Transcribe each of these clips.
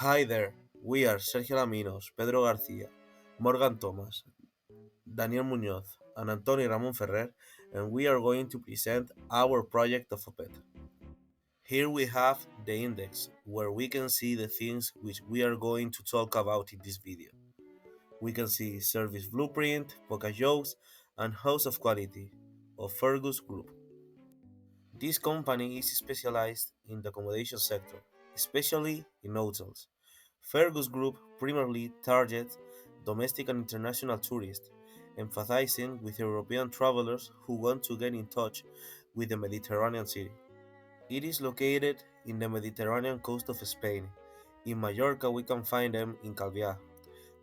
Hi there, we are Sergio Laminos, Pedro García, Morgan Thomas, Daniel Muñoz, and Antonio Ramon Ferrer, and we are going to present our project of OPET. Here we have the index, where we can see the things which we are going to talk about in this video. We can see service blueprint, Poca jokes, and house of quality of Fergus Group. This company is specialized in the accommodation sector, especially in hotels. Fergus Group primarily targets domestic and international tourists, emphasizing with European travelers who want to get in touch with the Mediterranean city. It is located in the Mediterranean coast of Spain. In Mallorca, we can find them in Calviá,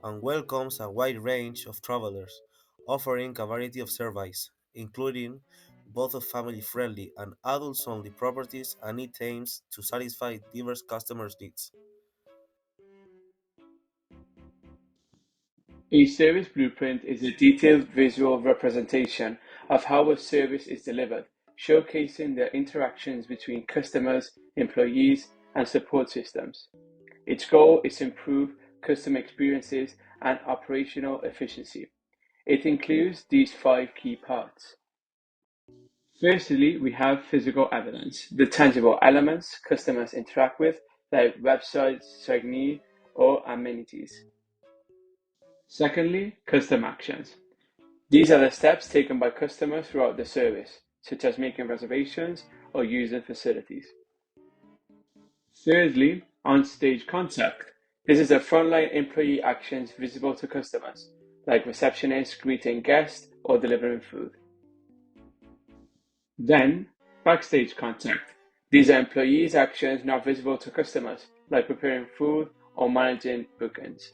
and welcomes a wide range of travelers, offering a variety of services, including both of family-friendly and adults-only properties, and it aims to satisfy diverse customers' needs. A service blueprint is a detailed visual representation of how a service is delivered, showcasing the interactions between customers, employees, and support systems. Its goal is to improve customer experiences and operational efficiency. It includes these five key parts. Firstly, we have physical evidence, the tangible elements customers interact with, like websites, signage, or amenities. Secondly, custom actions. These are the steps taken by customers throughout the service, such as making reservations or using facilities. Thirdly, on-stage contact. This is the frontline employee actions visible to customers, like receptionists greeting guests or delivering food. Then, backstage contact. These are employees' actions not visible to customers, like preparing food or managing bookings.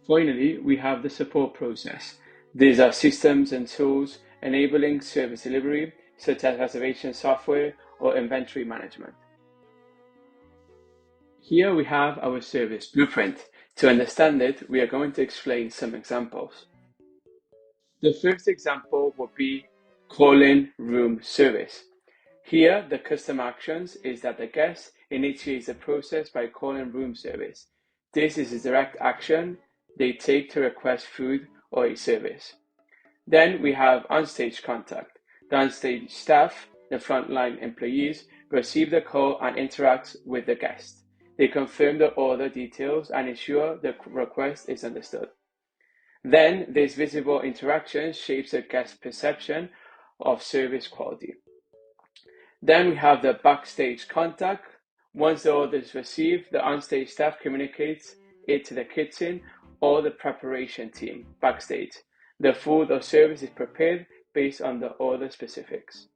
Finally, we have the support process. These are systems and tools enabling service delivery, such as reservation software or inventory management. Here we have our service blueprint. To understand it, we are going to explain some examples. The first example would be call-in room service. Here, the custom actions is that the guest initiates the process by calling room service. This is a direct action they take to request food or a service. Then we have on-stage contact. The on-stage staff, the frontline employees, receive the call and interact with the guest. They confirm the order details and ensure the request is understood. Then this visible interaction shapes the guest perception of service quality. Then we have the backstage contact. Once the order is received, the onstage staff communicates it to the kitchen or the preparation team backstage. The food or service is prepared based on the order specifics.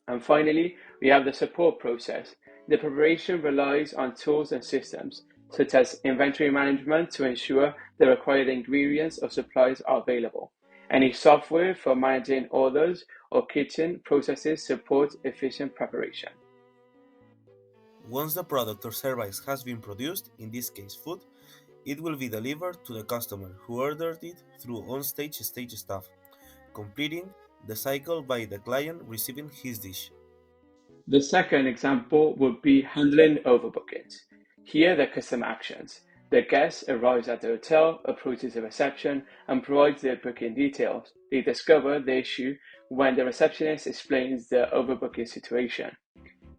And finally, we have the support process. The preparation relies on tools and systems, such as inventory management to ensure the required ingredients or supplies are available. Any software for managing orders or kitchen processes support efficient preparation. Once the product or service has been produced, in this case food, it will be delivered to the customer who ordered it through on-stage stage staff, completing the cycle by the client receiving his dish. The second example would be handling overbookings. Here, the custom actions. The guest arrives at the hotel, approaches the reception, and provides their booking details. They discover the issue when the receptionist explains the overbooking situation.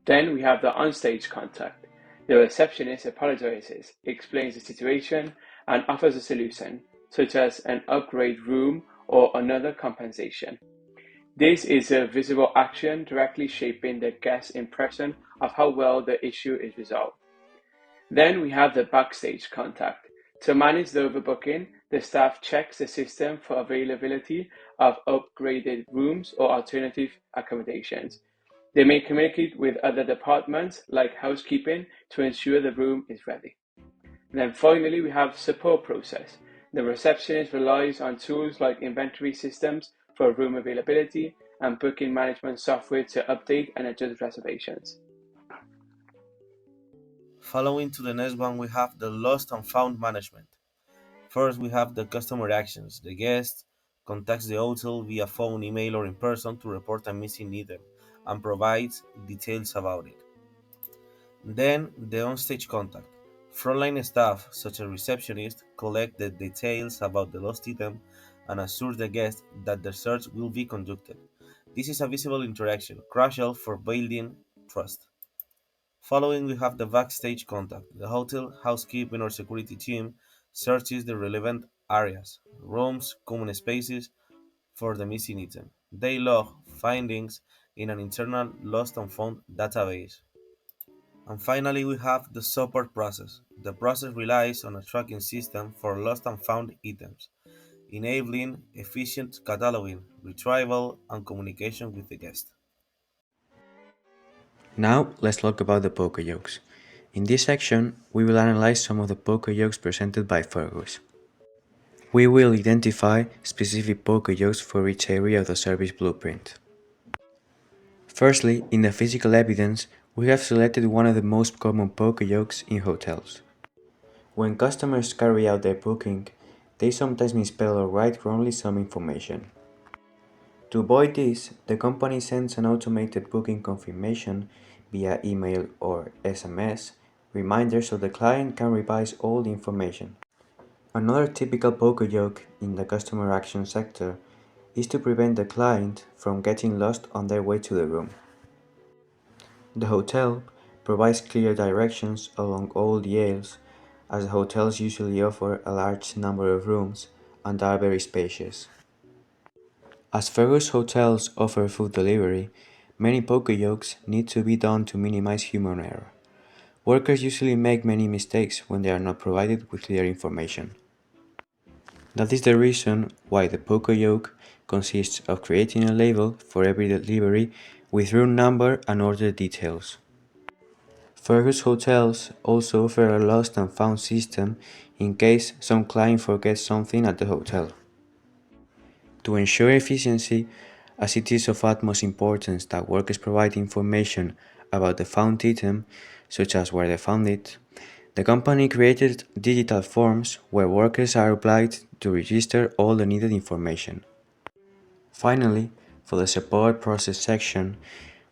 Then we have the onstage contact. The receptionist apologizes, explains the situation, and offers a solution, such as an upgrade room or another compensation. This is a visible action directly shaping the guest's impression of how well the issue is resolved. Then we have the backstage contact. To manage the overbooking, the staff checks the system for availability of upgraded rooms or alternative accommodations. They may communicate with other departments like housekeeping to ensure the room is ready. And then finally, we have support process. The receptionist relies on tools like inventory systems for room availability and booking management software to update and adjust reservations. Following to the next one, we have the lost and found management. First, we have the customer actions. The guest contacts the hotel via phone, email, or in person to report a missing item and provides details about it. Then the on-stage contact. Frontline staff, such as receptionists, collect the details about the lost item and assure the guest that the search will be conducted. This is a visible interaction, crucial for building trust. Following, we have the backstage contact. The hotel housekeeping or security team searches the relevant areas, rooms, common spaces for the missing item. They log findings in an internal lost and found database. And finally, we have the support process. The process relies on a tracking system for lost and found items, enabling efficient cataloging, retrieval, and communication with the guest. Now let's talk about the poker jokes. In this section, we will analyze some of the poker jokes presented by Fergus. We will identify specific poker jokes for each area of the service blueprint. Firstly, in the physical evidence, we have selected one of the most common poker jokes in hotels. When customers carry out their booking, they sometimes misspell or write wrongly some information. To avoid this, the company sends an automated booking confirmation via email or SMS reminder so the client can revise all the information. Another typical poker joke in the customer action sector is to prevent the client from getting lost on their way to the room. The hotel provides clear directions along all the aisles, as the hotels usually offer a large number of rooms and are very spacious. As Fergus hotels offer food delivery, many poker jokes need to be done to minimize human error. Workers usually make many mistakes when they are not provided with clear information. That is the reason why the poker joke consists of creating a label for every delivery with room number and order details. Fergus hotels also offer a lost and found system in case some client forgets something at the hotel. To ensure efficiency, as it is of utmost importance that workers provide information about the found item, such as where they found it, the company created digital forms where workers are obliged to register all the needed information. Finally, for the support process section,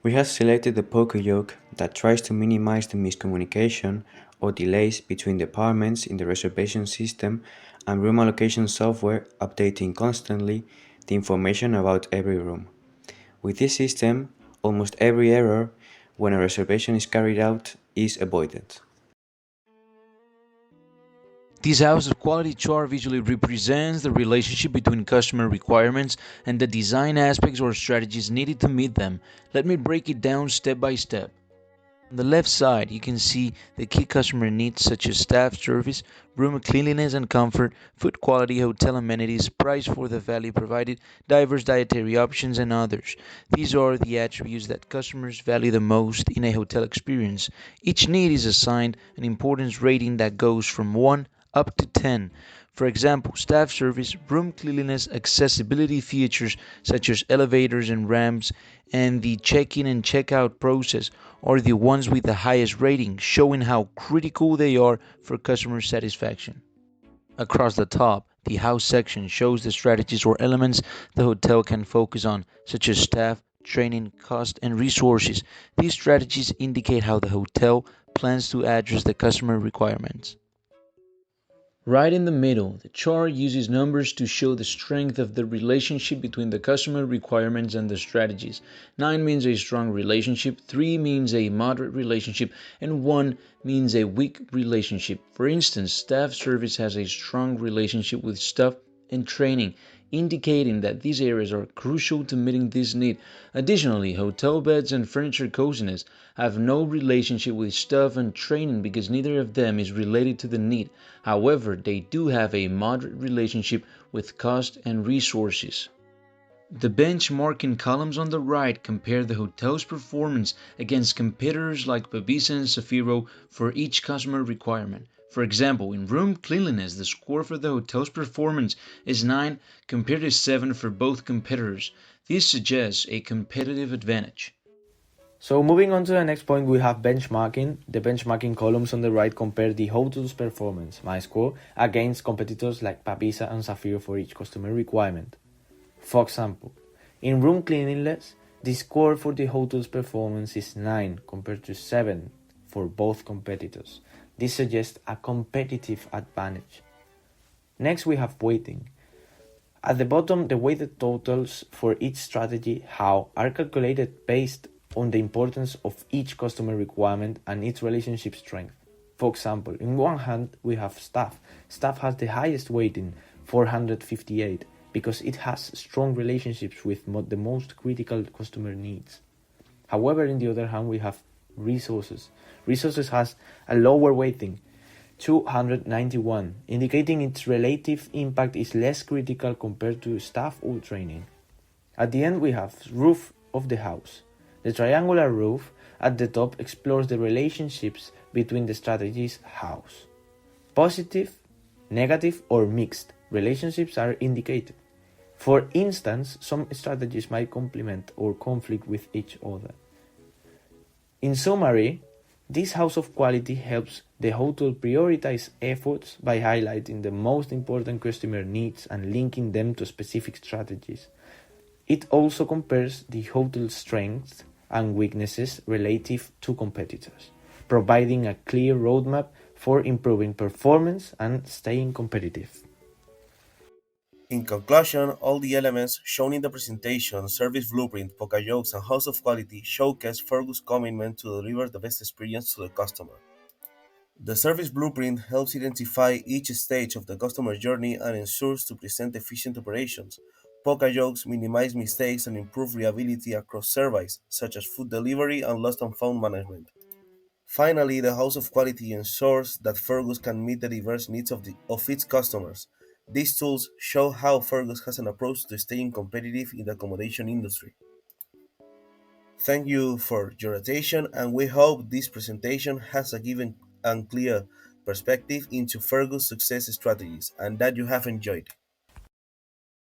we have selected the poker joke that tries to minimize the miscommunication or delays between departments in the reservation system and room allocation software updating constantly the information about every room. With this system, almost every error when a reservation is carried out is avoided. This house of quality chart visually represents the relationship between customer requirements and the design aspects or strategies needed to meet them. Let me break it down step by step. On the left side, you can see the key customer needs such as staff service, room cleanliness and comfort, food quality, hotel amenities, price for the value provided, diverse dietary options, and others. These are the attributes that customers value the most in a hotel experience. Each need is assigned an importance rating that goes from 1 up to 10. For example, staff service, room cleanliness, accessibility features such as elevators and ramps, and the check in and check out process are the ones with the highest rating, showing how critical they are for customer satisfaction. Across the top, the house section shows the strategies or elements the hotel can focus on, such as staff, training, cost, and resources. These strategies indicate how the hotel plans to address the customer requirements. Right in the middle, the chart uses numbers to show the strength of the relationship between the customer requirements and the strategies. 9 means a strong relationship, 3 means a moderate relationship, and 1 means a weak relationship. For instance, staff service has a strong relationship with staff and training, indicating that these areas are crucial to meeting this need. Additionally, hotel beds and furniture coziness have no relationship with staff and training because neither of them is related to the need. However, they do have a moderate relationship with cost and resources. The benchmarking columns on the right compare the hotel's performance against competitors like Babisa and Safiro for each customer requirement. For example, in room cleanliness, the score for the hotel's performance is 9 compared to 7 for both competitors. This suggests a competitive advantage. So moving on to the next point, we have benchmarking. The benchmarking columns on the right compare the hotel's performance, my score, against competitors like Babisa and Safiro for each customer requirement. For example, in room cleanliness, the score for the hotel's performance is 9 compared to 7 for both competitors. This suggests a competitive advantage. Next, we have weighting. At the bottom, the weighted totals for each strategy how are calculated based on the importance of each customer requirement and its relationship strength. For example, in one hand, we have staff. Staff has the highest weighting, 458, because it has strong relationships with the most critical customer needs. However, in the other hand, we have resources. Resources has a lower weighting, 291, indicating its relative impact is less critical compared to staff or training. At the end, we have roof of the house. The triangular roof at the top explores the relationships between the strategy's house. Positive, negative, or mixed relationships are indicated. For instance, some strategies might complement or conflict with each other. In summary, this house of quality helps the hotel prioritize efforts by highlighting the most important customer needs and linking them to specific strategies. It also compares the hotel's strengths and weaknesses relative to competitors, providing a clear roadmap for improving performance and staying competitive. In conclusion, all the elements shown in the presentation, service blueprint, Pocahontas, and house of quality showcase Fergus' commitment to deliver the best experience to the customer. The service blueprint helps identify each stage of the customer journey and ensures to present efficient operations. Pocahontas minimize mistakes and improve reliability across services, such as food delivery and lost and found management. Finally, the House of Quality ensures that Fergus can meet the diverse needs of its customers. These tools show how Fergus has an approach to staying competitive in the accommodation industry. Thank you for your attention, and we hope this presentation has a given and clear perspective into Fergus' success strategies and that you have enjoyed.